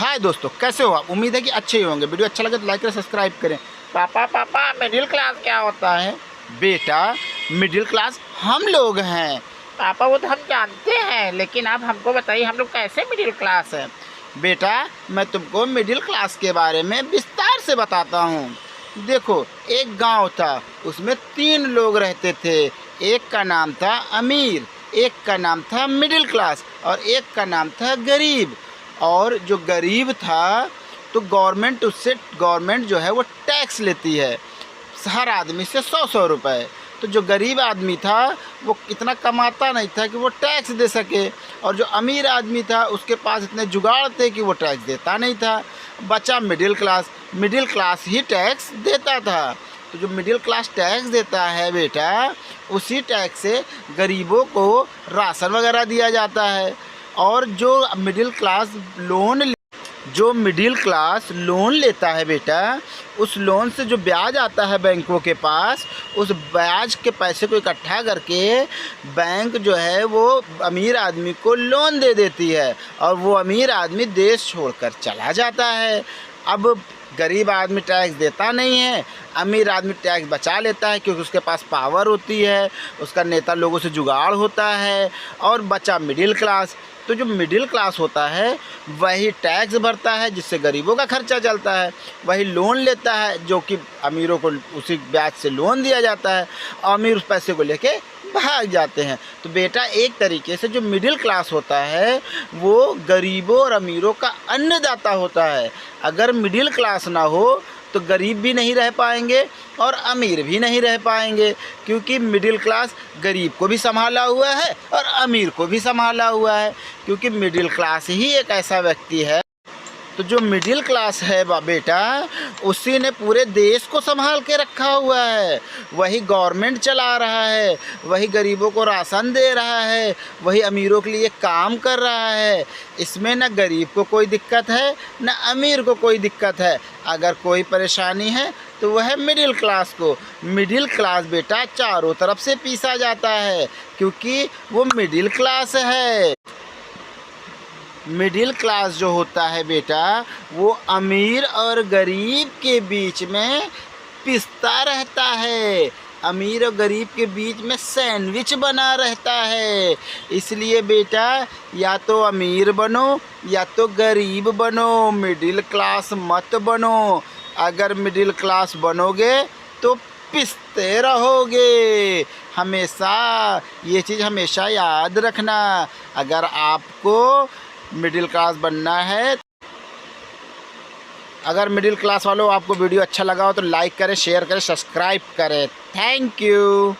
हाय दोस्तों, कैसे हो आप? उम्मीद है कि अच्छे ही होंगे। वीडियो अच्छा लगे तो लाइक करें, सब्सक्राइब करें। पापा पापा मिडिल क्लास क्या होता है? बेटा, मिडिल क्लास हम लोग हैं। पापा वो तो हम जानते हैं, लेकिन आप हमको बताइए हम लोग कैसे मिडिल क्लास हैं। बेटा, मैं तुमको मिडिल क्लास के बारे में विस्तार से बताता हूँ। देखो, एक गांव था, उसमें 3 लोग रहते थे। एक का नाम था अमीर, एक का नाम था मिडिल क्लास और एक का नाम था गरीब। और जो गरीब था तो गवर्नमेंट जो है वो टैक्स लेती है हर आदमी से 100-100 रुपये। तो जो गरीब आदमी था वो इतना कमाता नहीं था कि वो टैक्स दे सके, और जो अमीर आदमी था उसके पास इतने जुगाड़ थे कि वो टैक्स देता नहीं था। बचा मिडिल क्लास ही टैक्स देता था। तो जो मिडिल क्लास टैक्स देता है बेटा, उसी टैक्स से गरीबों को राशन वगैरह दिया जाता है। और जो मिडिल क्लास लोन लेता है बेटा, उस लोन से जो ब्याज आता है बैंकों के पास, उस ब्याज के पैसे को इकट्ठा करके बैंक जो है वो अमीर आदमी को लोन दे देती है और वो अमीर आदमी देश छोड़कर चला जाता है। अब गरीब आदमी टैक्स देता नहीं है, अमीर आदमी टैक्स बचा लेता है क्योंकि उसके पास पावर होती है, उसका नेता लोगों से जुगाड़ होता है। और बचा मिडिल क्लास। तो जो मिडिल क्लास होता है वही टैक्स भरता है जिससे गरीबों का खर्चा चलता है, वही लोन लेता है जो कि अमीरों को उसी ब्याज से लोन दिया जाता है, अमीर उस पैसे को लेके भाग जाते हैं। तो बेटा, एक तरीके से जो मिडिल क्लास होता है वो गरीबों और अमीरों का अन्नदाता होता है। अगर मिडिल क्लास ना हो तो गरीब भी नहीं रह पाएंगे और अमीर भी नहीं रह पाएंगे, क्योंकि मिडिल क्लास गरीब को भी संभाला हुआ है और अमीर को भी संभाला हुआ है। क्योंकि मिडिल क्लास ही एक ऐसा व्यक्ति है, तो जो मिडिल क्लास है बेटा, उसी ने पूरे देश को संभाल के रखा हुआ है। वही गवर्नमेंट चला रहा है, वही गरीबों को राशन दे रहा है, वही अमीरों के लिए काम कर रहा है। इसमें न गरीब को कोई दिक्कत है न अमीर को कोई दिक्कत है। अगर कोई परेशानी है तो वह है मिडिल क्लास को। मिडिल क्लास बेटा चारों तरफ से पीसा जाता है क्योंकि वो मिडिल क्लास है। मिडिल क्लास जो होता है बेटा, वो अमीर और गरीब के बीच में पिसता रहता है। अमीर और गरीब के बीच में सैंडविच बना रहता है। इसलिए बेटा, या तो अमीर बनो या तो गरीब बनो, मिडिल क्लास मत बनो। अगर मिडिल क्लास बनोगे तो पिसते रहोगे। हमेशा ये चीज़ हमेशा याद रखना। अगर आपको मिडिल क्लास बनना है, अगर मिडिल क्लास वालों आपको वीडियो अच्छा लगा हो तो लाइक करें, शेयर करें, सब्सक्राइब करें। Thank you.